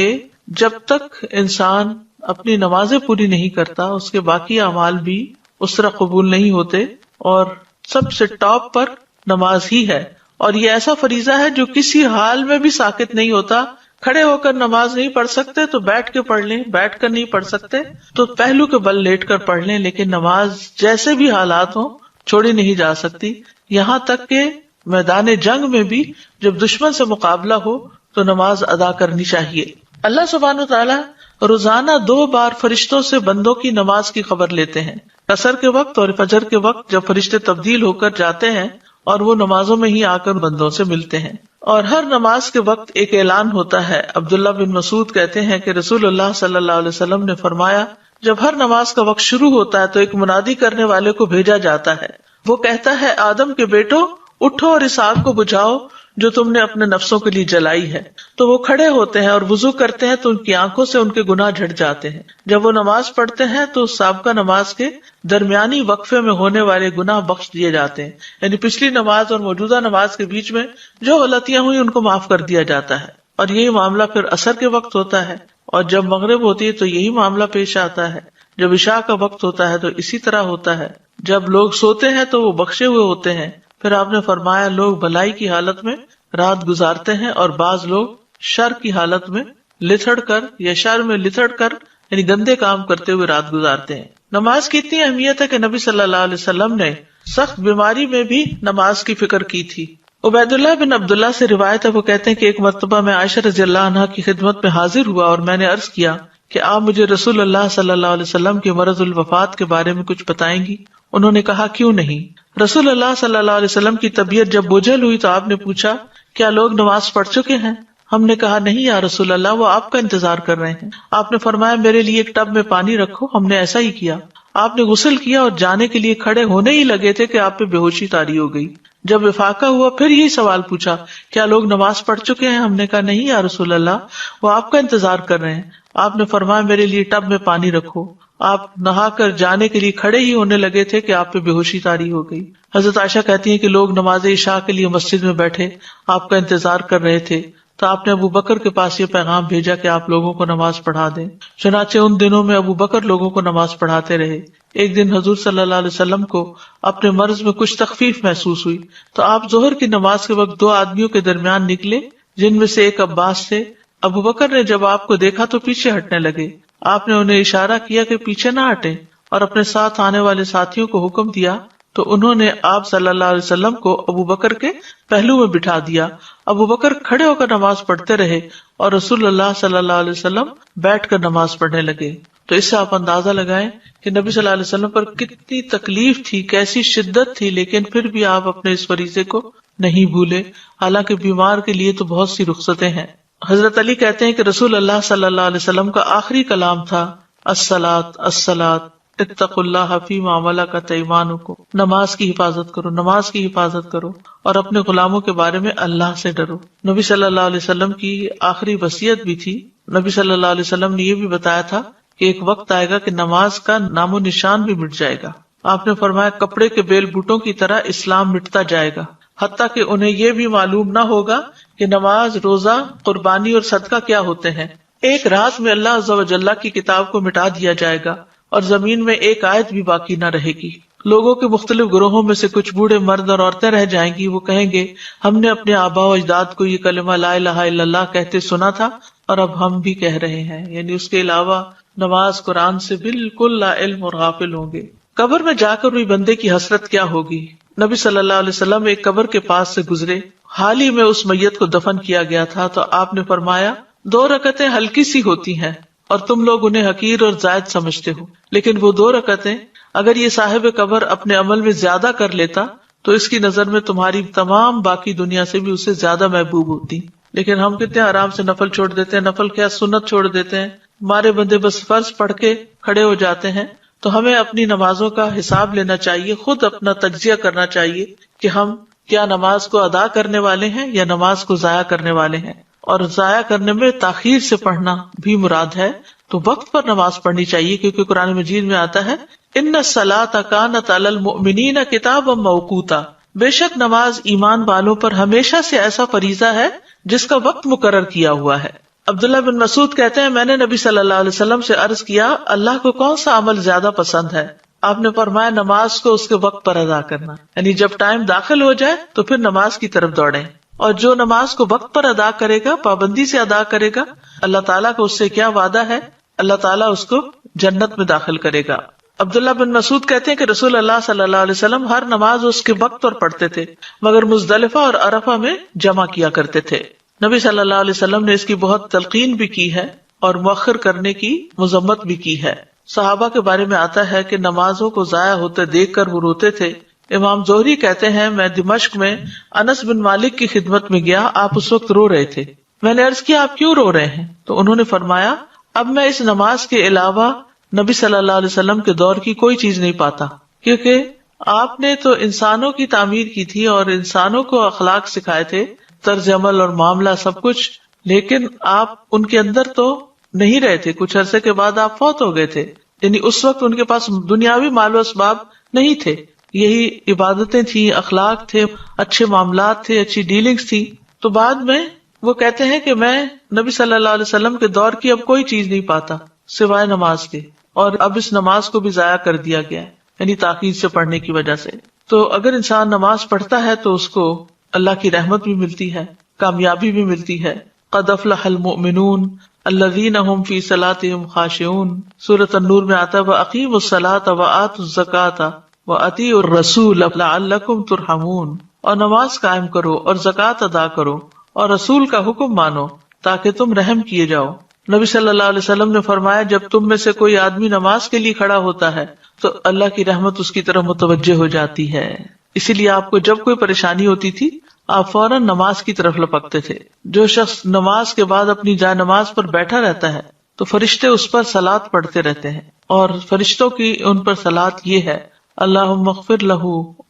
جب تک انسان اپنی نمازیں پوری نہیں کرتا اس کے باقی اعمال بھی اس طرح قبول نہیں ہوتے، اور سب سے ٹاپ پر نماز ہی ہے. اور یہ ایسا فریضہ ہے جو کسی حال میں بھی ساقط نہیں ہوتا. کھڑے ہو کر نماز نہیں پڑھ سکتے تو بیٹھ کے پڑھ لیں، بیٹھ کر نہیں پڑھ سکتے تو پہلو کے بل لیٹ کر پڑھ لیں، لیکن نماز جیسے بھی حالات ہوں چھوڑی نہیں جا سکتی. یہاں تک کہ میدان جنگ میں بھی جب دشمن سے مقابلہ ہو تو نماز ادا کرنی چاہیے. اللہ سبحانہ تعالیٰ روزانہ 2 بار فرشتوں سے بندوں کی نماز کی خبر لیتے ہیں، عصر کے وقت اور فجر کے وقت، جب فرشتے تبدیل ہو کر جاتے ہیں اور وہ نمازوں میں ہی آ کر بندوں سے ملتے ہیں. اور ہر نماز کے وقت ایک اعلان ہوتا ہے. عبداللہ بن مسعود کہتے ہیں کہ رسول اللہ صلی اللہ علیہ وسلم نے فرمایا جب ہر نماز کا وقت شروع ہوتا ہے تو ایک منادی کرنے والے کو بھیجا جاتا ہے. وہ کہتا ہے آدم کے بیٹو اٹھو اور اس آگ کو بجھاؤ جو تم نے اپنے نفسوں کے لیے جلائی ہے. تو وہ کھڑے ہوتے ہیں اور وضو کرتے ہیں تو ان کی آنکھوں سے ان کے گناہ جھڑ جاتے ہیں. جب وہ نماز پڑھتے ہیں تو سابقہ نماز کے درمیانی وقفے میں ہونے والے گناہ بخش دیے جاتے ہیں. یعنی پچھلی نماز اور موجودہ نماز کے بیچ میں جو غلطیاں ہوئی ان کو معاف کر دیا جاتا ہے. اور یہی معاملہ پھر عصر کے وقت ہوتا ہے، اور جب مغرب ہوتی ہے تو یہی معاملہ پیش آتا ہے. جب عشاء کا وقت ہوتا ہے تو اسی طرح ہوتا ہے. جب لوگ سوتے ہیں تو وہ بخشے ہوئے ہوتے ہیں. پھر آپ نے فرمایا لوگ بھلائی کی حالت میں رات گزارتے ہیں اور بعض لوگ شر کی حالت میں لتھڑ کر یا شر میں لتھڑ کر یعنی گندے کام کرتے ہوئے رات گزارتے ہیں. نماز کی اتنی اہمیت ہے کہ نبی صلی اللہ علیہ وسلم نے سخت بیماری میں بھی نماز کی فکر کی تھی. عبید اللہ بن عبداللہ سے روایت ہے، وہ کہتے ہیں کہ ایک مرتبہ میں عائشہ رضی اللہ عنہا کی خدمت میں حاضر ہوا اور میں نے عرض کیا کہ آپ مجھے رسول اللہ صلی اللہ علیہ وسلم کے مرض الوفات کے بارے میں کچھ بتائیں گی؟ انہوں نے کہا کیوں نہیں. رسول اللہ صلی اللہ علیہ وسلم کی طبیعت جب بوجھل ہوئی تو آپ نے پوچھا کیا لوگ نماز پڑھ چکے ہیں؟ ہم نے کہا نہیں یا رسول اللہ، وہ آپ کا انتظار کر رہے ہیں. آپ نے فرمایا میرے لیے ایک ٹب میں پانی رکھو. ہم نے ایسا ہی کیا. آپ نے غسل کیا اور جانے کے لیے کھڑے ہونے ہی لگے تھے کہ آپ پہ بے ہوشی طاری ہو گئی. جب افاقہ ہوا پھر یہی سوال پوچھا کیا لوگ نماز پڑھ چکے ہیں؟ ہم نے کہا نہیں یا رسول اللہ، وہ آپ کا انتظار کر رہے ہیں. آپ نے فرمایا میرے لیے ٹب میں پانی رکھو. آپ نہا کر جانے کے لیے کھڑے ہی ہونے لگے تھے کہ آپ پہ بے ہوشی طاری ہو گئی. حضرت عائشہ کہتی ہیں کہ لوگ نماز عشاء کے لیے مسجد میں بیٹھے آپ کا انتظار کر رہے تھے تو آپ نے ابو بکر کے پاس یہ پیغام بھیجا کہ آپ لوگوں کو نماز پڑھا دیں. چنانچہ ان دنوں میں ابو بکر لوگوں کو نماز پڑھاتے رہے. ایک دن حضور صلی اللہ علیہ وسلم کو اپنے مرض میں کچھ تخفیف محسوس ہوئی تو آپ ظہر کی نماز کے وقت دو آدمیوں کے درمیان نکلے جن میں سے ایک عباس تھے. ابو بکر نے جب آپ کو دیکھا تو پیچھے ہٹنے لگے. آپ نے انہیں اشارہ کیا کہ پیچھے نہ ہٹیں اور اپنے ساتھ آنے والے ساتھیوں کو حکم دیا تو انہوں نے آپ صلی اللہ علیہ وسلم کو ابو بکر کے پہلو میں بٹھا دیا. ابو بکر کھڑے ہو کر نماز پڑھتے رہے اور رسول اللہ صلی اللہ علیہ وسلم بیٹھ کر نماز پڑھنے لگے. تو اس سے آپ اندازہ لگائیں کہ نبی صلی اللہ علیہ وسلم پر کتنی تکلیف تھی، کیسی شدت تھی، لیکن پھر بھی آپ اپنے اس فریضے کو نہیں بھولے. حالانکہ بیمار کے لیے تو بہت سی رخصتیں ہیں. حضرت علی کہتے ہیں کہ رسول اللہ صلی اللہ علیہ وسلم کا آخری کلام تھا الصلاۃ الصلاۃ اتقوا اللہ فیما ملکت ایمانکم. نماز کی حفاظت کرو، نماز کی حفاظت کرو اور اپنے غلاموں کے بارے میں اللہ سے ڈرو. نبی صلی اللہ علیہ وسلم کی آخری وصیت بھی تھی. نبی صلی اللہ علیہ وسلم نے یہ بھی بتایا تھا کہ ایک وقت آئے گا کہ نماز کا نام و نشان بھی مٹ جائے گا. آپ نے فرمایا کپڑے کے بیل بوٹوں کی طرح اسلام مٹتا جائے گا، حتیٰ کہ انہیں یہ بھی معلوم نہ ہوگا کہ نماز، روزہ، قربانی اور صدقہ کیا ہوتے ہیں. ایک رات میں اللہ عز و جل کی کتاب کو مٹا دیا جائے گا اور زمین میں ایک آیت بھی باقی نہ رہے گی. لوگوں کے مختلف گروہوں میں سے کچھ بوڑھے مرد اور عورتیں رہ جائیں گی. وہ کہیں گے ہم نے اپنے آباء و اجداد کو یہ کلمہ لا الہ الا اللہ کہتے سنا تھا اور اب ہم بھی کہہ رہے ہیں. یعنی اس کے علاوہ نماز، قرآن سے بالکل لا علم اور غافل ہوں گے. قبر میں جا کر ہوئی بندے کی حسرت کیا ہوگی. نبی صلی اللہ علیہ وسلم ایک قبر کے پاس سے گزرے. حال ہی میں اس میت کو دفن کیا گیا تھا تو آپ نے فرمایا 2 رکعتیں ہلکی سی ہوتی ہیں اور تم لوگ انہیں حقیر اور زائد سمجھتے ہو، لیکن وہ 2 رکعتیں اگر یہ صاحب قبر اپنے عمل میں زیادہ کر لیتا تو اس کی نظر میں تمہاری تمام باقی دنیا سے بھی اسے زیادہ محبوب ہوتی. لیکن ہم کتنے آرام سے نفل چھوڑ دیتے ہیں، نفل کیا سنت چھوڑ دیتے ہیں. ہمارے بندے بس فرض پڑھ کے کھڑے ہو جاتے ہیں. تو ہمیں اپنی نمازوں کا حساب لینا چاہیے، خود اپنا تجزیہ کرنا چاہیے کہ ہم کیا نماز کو ادا کرنے والے ہیں یا نماز کو ضائع کرنے والے ہیں. اور ضائع کرنے میں تاخیر سے پڑھنا بھی مراد ہے. تو وقت پر نماز پڑھنی چاہیے کیونکہ قرآن مجید میں آتا ہے ان الصلاۃ کانت علی المؤمنین کتابا موقوتا. بے شک نماز ایمان والوں پر ہمیشہ سے ایسا فریضہ ہے جس کا وقت مقرر کیا ہوا ہے. عبداللہ بن مسعود کہتے ہیں میں نے نبی صلی اللہ علیہ وسلم سے عرض کیا اللہ کو کون سا عمل زیادہ پسند ہے؟ آپ نے فرمایا نماز کو اس کے وقت پر ادا کرنا. یعنی جب ٹائم داخل ہو جائے تو پھر نماز کی طرف دوڑیں. اور جو نماز کو وقت پر ادا کرے گا، پابندی سے ادا کرے گا، اللہ تعالیٰ کو اس سے کیا وعدہ ہے؟ اللہ تعالیٰ اس کو جنت میں داخل کرے گا. عبداللہ بن مسعود کہتے ہیں کہ رسول اللہ صلی اللہ علیہ وسلم ہر نماز اس کے وقت پر پڑھتے تھے مگر مزدلفہ اور عرفہ میں جمع کیا کرتے تھے. نبی صلی اللہ علیہ وسلم نے اس کی بہت تلقین بھی کی ہے اور مؤخر کرنے کی مذمت بھی کی ہے. صحابہ کے بارے میں آتا ہے کہ نمازوں کو ضائع ہوتے دیکھ کر وہ روتے تھے. امام زہری کہتے ہیں میں دمشق میں انس بن مالک کی خدمت میں گیا، آپ اس وقت رو رہے تھے. میں نے عرض کیا آپ کیوں رو رہے ہیں؟ تو انہوں نے فرمایا اب میں اس نماز کے علاوہ نبی صلی اللہ علیہ وسلم کے دور کی کوئی چیز نہیں پاتا، کیونکہ آپ نے تو انسانوں کی تعمیر کی تھی اور انسانوں کو اخلاق سکھائے تھے، طرز عمل اور معاملہ سب کچھ، لیکن آپ ان کے اندر تو نہیں رہے تھے. کچھ عرصے کے بعد آپ فوت ہو گئے تھے. یعنی اس وقت ان کے پاس دنیاوی مال و اسباب نہیں تھے، یہی عبادتیں تھیں، اخلاق تھے، اچھے معاملات تھے، اچھی ڈیلنگز تھی. تو بعد میں وہ کہتے ہیں کہ میں نبی صلی اللہ علیہ وسلم کے دور کی اب کوئی چیز نہیں پاتا سوائے نماز کے، اور اب اس نماز کو بھی ضائع کر دیا گیا ہے، یعنی تاخیر سے پڑھنے کی وجہ سے. تو اگر انسان نماز پڑھتا ہے تو اس کو اللہ کی رحمت بھی ملتی ہے، کامیابی بھی ملتی ہے. قد افلح المؤمنون الذین هم فی صلاتهم خاشعون. سورۃ النور میں آتا ہے وَأَقِیمُوا الصَّلَاةَ وَآتُوا الزَّکَاةَ وَأَطِیعُوا الرَّسُولَ لَعَلَّکُمْ تُرْحَمُونَ. اور نماز قائم کرو اور زکوٰۃ ادا کرو اور رسول کا حکم مانو تاکہ تم رحم کیے جاؤ. نبی صلی اللہ علیہ وسلم نے فرمایا جب تم میں سے کوئی آدمی نماز کے لیے کھڑا ہوتا ہے تو اللہ کی رحمت اس کی طرف متوجہ ہو جاتی ہے. اسی لیے آپ کو جب کوئی پریشانی ہوتی تھی آپ فوراً نماز کی طرف لپکتے تھے. جو شخص نماز کے بعد اپنی جائے نماز پر بیٹھا رہتا ہے تو فرشتے اس پر صلات پڑھتے رہتے ہیں، اور فرشتوں کی ان پر صلات یہ ہے اللہم اغفر لہ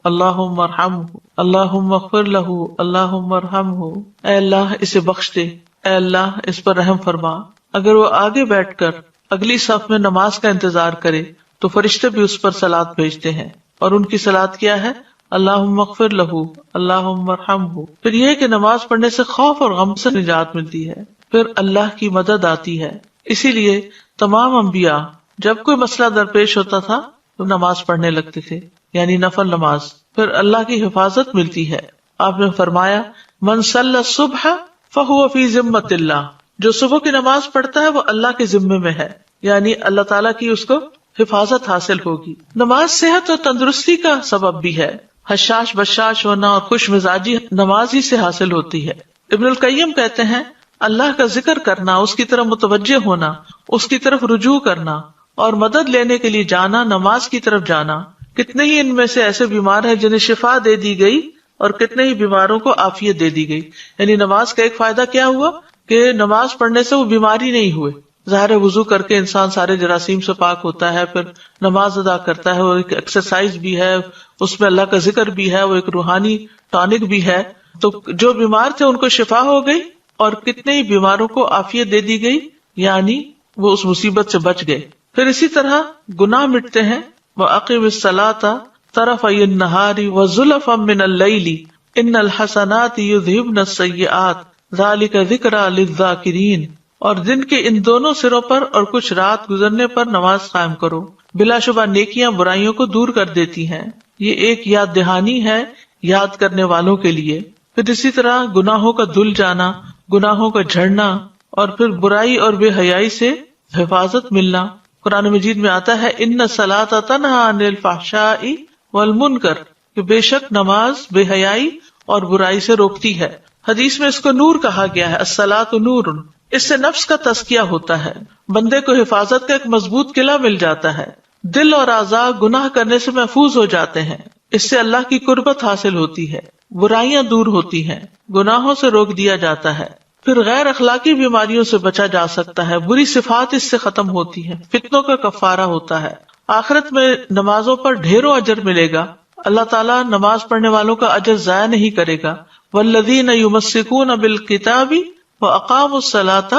اللہم ارحمہ اللہم اغفر لہ اللہم ارحمہ. اے اللہ اسے بخش دے، اے اللہ اس پر رحم فرما. اگر وہ آگے بیٹھ کر اگلی صف میں نماز کا انتظار کرے تو فرشتے بھی اس پر صلات بھیجتے ہیں، اور ان کی صلات کیا ہے اللہم اغفر لہ اللہم ارحمہ. پھر یہ کہ نماز پڑھنے سے خوف اور غم سے نجات ملتی ہے، پھر اللہ کی مدد آتی ہے. اسی لیے تمام انبیاء جب کوئی مسئلہ درپیش ہوتا تھا تو نماز پڑھنے لگتے تھے، یعنی نفل نماز. پھر اللہ کی حفاظت ملتی ہے. آپ نے فرمایا من صلی الصبح فہو فی ذمۃ اللہ. جو صبح کی نماز پڑھتا ہے وہ اللہ کے ذمے میں ہے، یعنی اللہ تعالیٰ کی اس کو حفاظت حاصل ہوگی. نماز صحت اور تندرستی کا سبب بھی ہے. حشاش بشاش ہونا اور خوش مزاجی نماز ہی سے حاصل ہوتی ہے. ابن القیم کہتے ہیں اللہ کا ذکر کرنا، اس کی طرف متوجہ ہونا، اس کی طرف رجوع کرنا اور مدد لینے کے لیے جانا، نماز کی طرف جانا. کتنے ہی ان میں سے ایسے بیمار ہیں جنہیں شفا دے دی گئی اور کتنے ہی بیماروں کو عافیت دے دی گئی. یعنی نماز کا ایک فائدہ کیا ہوا کہ نماز پڑھنے سے وہ بیماری نہیں ہوئے. ظاہر وضو کر کے انسان سارے جراثیم سے پاک ہوتا ہے، پھر نماز ادا کرتا ہے، وہ ایک ایکسرسائز بھی ہے، اس میں اللہ کا ذکر بھی ہے، وہ ایک روحانی ٹانک بھی ہے. تو جو بیمار تھے ان کو شفا ہو گئی اور کتنے ہی بیماروں کو عافیت دے دی گئی، یعنی وہ اس مصیبت سے بچ گئے. پھر اسی طرح گناہ مٹتے ہیں. وَأَقِمِ الصَّلَاةَ طَرَفَيِ النَّهَارِ وَزُلَفًا مِّنَ اللَّيْلِ إِنَّ الْحَسَنَاتِ يُذْهِبْنَ السَّيِّئَاتِ ذَلِكَ ذِكْرَىٰ لِلذَّاكِرِينَ. اور دن کے ان دونوں سروں پر اور کچھ رات گزرنے پر نماز قائم کرو، بلا شبہ نیکیاں برائیوں کو دور کر دیتی ہیں. یہ ایک یاد دہانی ہے یاد کرنے والوں کے لیے. پھر اسی طرح گناہوں کا دھل جانا، گناہوں کا جھڑنا، اور پھر برائی اور بے حیائی سے حفاظت ملنا. قرآن مجید میں آتا ہے ان الصلاۃ تنہی عن الفحشاء والمنکر، کہ بے شک نماز بے حیائی اور برائی سے روکتی ہے. حدیث میں اس کو نور کہا گیا ہے، الصلاۃ نور. اس سے نفس کا تزکیہ ہوتا ہے، بندے کو حفاظت کا ایک مضبوط قلعہ مل جاتا ہے. دل اور اعضاء گناہ کرنے سے محفوظ ہو جاتے ہیں، اس سے اللہ کی قربت حاصل ہوتی ہے، برائیاں دور ہوتی ہیں، گناہوں سے روک دیا جاتا ہے. پھر غیر اخلاقی بیماریوں سے بچا جا سکتا ہے، بری صفات اس سے ختم ہوتی ہیں، فتنوں کا کفارہ ہوتا ہے. آخرت میں نمازوں پر ڈھیروں اجر ملے گا. اللہ تعالیٰ نماز پڑھنے والوں کا اجر ضائع نہیں کرے گا. والذین یمسکون بالکتاب واقاموا الصلاۃ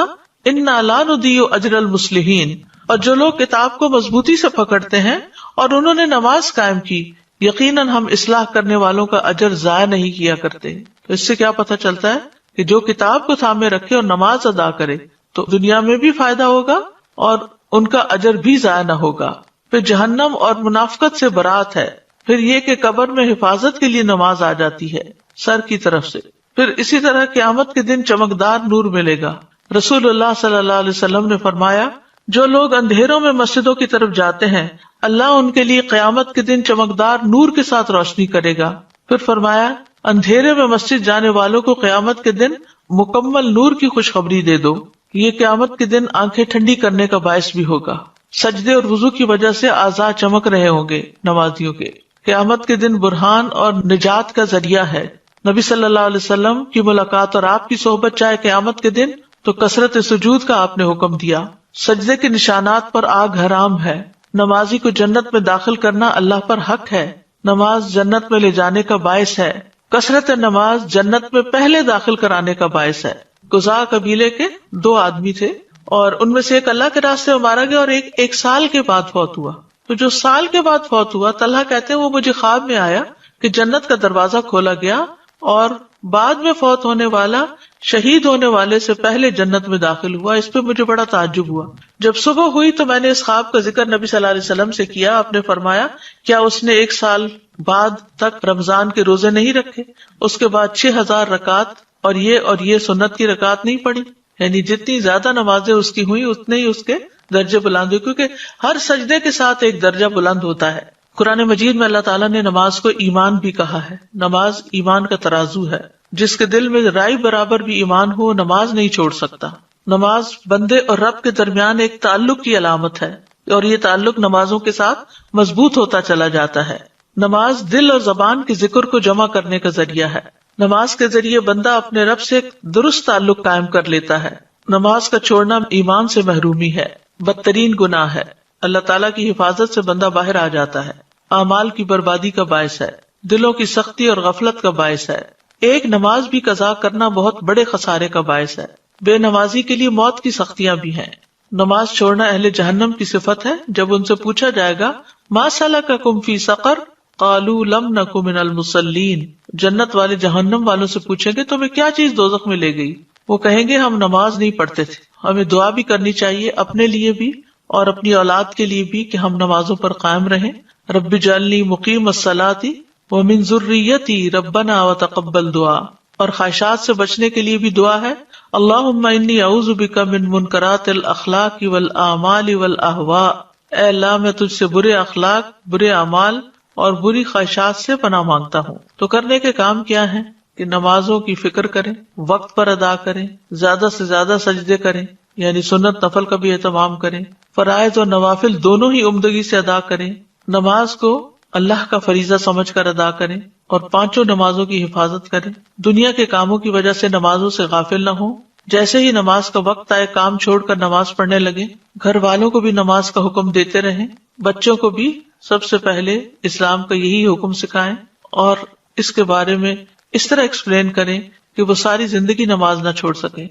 انا لا نضیع اجر المصلحین. اور جو لوگ کتاب کو مضبوطی سے پکڑتے ہیں اور انہوں نے نماز قائم کی، یقیناً ہم اصلاح کرنے والوں کا اجر ضائع نہیں کیا کرتے. تو اس سے کیا پتہ چلتا ہے کہ جو کتاب کو تھامے رکھے اور نماز ادا کرے تو دنیا میں بھی فائدہ ہوگا اور ان کا اجر بھی ضائع نہ ہوگا. پھر جہنم اور منافقت سے برات ہے. پھر یہ کہ قبر میں حفاظت کے لیے نماز آ جاتی ہے سر کی طرف سے. پھر اسی طرح قیامت کے دن چمکدار نور ملے گا. رسول اللہ صلی اللہ علیہ وسلم نے فرمایا جو لوگ اندھیروں میں مسجدوں کی طرف جاتے ہیں اللہ ان کے لیے قیامت کے دن چمکدار نور کے ساتھ روشنی کرے گا. پھر فرمایا اندھیرے میں مسجد جانے والوں کو قیامت کے دن مکمل نور کی خوشخبری دے دو. یہ قیامت کے دن آنکھیں ٹھنڈی کرنے کا باعث بھی ہوگا. سجدے اور وضو کی وجہ سے اعضاء چمک رہے ہوں گے نمازیوں کے. قیامت کے دن برہان اور نجات کا ذریعہ ہے. نبی صلی اللہ علیہ وسلم کی ملاقات اور آپ کی صحبت چاہے قیامت کے دن تو کثرت سجود کا آپ نے حکم دیا. سجدے کے نشانات پر آگ حرام ہے. نمازی کو جنت میں داخل کرنا اللہ پر حق ہے. نماز جنت میں لے جانے کا باعث ہے. کثرت نماز جنت میں پہلے داخل کرانے کا باعث ہے. قزاع قبیلے کے 2 آدمی تھے اور ان میں سے ایک اللہ کے راستے میں مارا گیا اور ایک سال کے بعد فوت ہوا. تو جو سال کے بعد فوت ہوا طلحہ کہتے ہیں وہ مجھے خواب میں آیا کہ جنت کا دروازہ کھولا گیا اور بعد میں فوت ہونے والا شہید ہونے والے سے پہلے جنت میں داخل ہوا. اس پہ مجھے بڑا تعجب ہوا. جب صبح ہوئی تو میں نے اس خواب کا ذکر نبی صلی اللہ علیہ وسلم سے کیا. آپ نے فرمایا کیا اس نے 1 سال بعد تک رمضان کے روزے نہیں رکھے، اس کے بعد 6000 رکعت اور یہ سنت کی رکعت نہیں پڑھی؟ یعنی جتنی زیادہ نمازیں اس کی ہوئی اتنے ہی اس کے درجے بلند ہوئے، کیونکہ ہر سجدے کے ساتھ ایک درجہ بلند ہوتا ہے۔ قرآن مجید میں اللہ تعالیٰ نے نماز کو ایمان بھی کہا ہے۔ نماز ایمان کا ترازو ہے، جس کے دل میں رائی برابر بھی ایمان ہو نماز نہیں چھوڑ سکتا۔ نماز بندے اور رب کے درمیان ایک تعلق کی علامت ہے، اور یہ تعلق نمازوں کے ساتھ مضبوط ہوتا چلا جاتا ہے۔ نماز دل اور زبان کے ذکر کو جمع کرنے کا ذریعہ ہے۔ نماز کے ذریعے بندہ اپنے رب سے ایک درست تعلق قائم کر لیتا ہے۔ نماز کا چھوڑنا ایمان سے محرومی ہے، بدترین گناہ ہے۔ اللہ تعالیٰ کی حفاظت سے بندہ باہر آ جاتا ہے، اعمال کی بربادی کا باعث ہے، دلوں کی سختی اور غفلت کا باعث ہے۔ ایک نماز بھی قضا کرنا بہت بڑے خسارے کا باعث ہے۔ بے نمازی کے لیے موت کی سختیاں بھی ہیں۔ نماز چھوڑنا اہل جہنم کی صفت ہے۔ جب ان سے پوچھا جائے گا ما سلککم فی سقر قالوا لم نک من المصلین، جنت والے جہنم والوں سے پوچھیں گے تمہیں کیا چیز دوزخ میں لے گئی؟ وہ کہیں گے ہم نماز نہیں پڑھتے تھے۔ ہمیں دعا بھی کرنی چاہیے اپنے لیے بھی اور اپنی اولاد کے لیے بھی کہ ہم نمازوں پر قائم رہیں۔ رب اجعلنی مقیم الصلاۃ ومن ذریتی ربنا وتقبل دعا، اور خواہشات سے بچنے کے لیے بھی دعا ہے اللہم انی اعوذ بک من منکرات الاخلاق والاعمال والاہواء، اے اللہ میں تجھ سے برے اخلاق، برے اعمال اور بری خواہشات سے پناہ مانگتا ہوں۔ تو کرنے کے کام کیا ہیں کہ نمازوں کی فکر کریں، وقت پر ادا کریں، زیادہ سے زیادہ سجدے کریں، یعنی سنت نفل کا بھی اہتمام کریں، فرائض اور نوافل دونوں ہی عمدگی سے ادا کریں، نماز کو اللہ کا فریضہ سمجھ کر ادا کریں اور 5 نمازوں کی حفاظت کریں۔ دنیا کے کاموں کی وجہ سے نمازوں سے غافل نہ ہوں۔ جیسے ہی نماز کا وقت آئے کام چھوڑ کر نماز پڑھنے لگیں۔ گھر والوں کو بھی نماز کا حکم دیتے رہیں۔ بچوں کو بھی سب سے پہلے اسلام کا یہی حکم سکھائیں اور اس کے بارے میں اس طرح ایکسپلین کریں کہ وہ ساری زندگی نماز نہ چھوڑ سکیں۔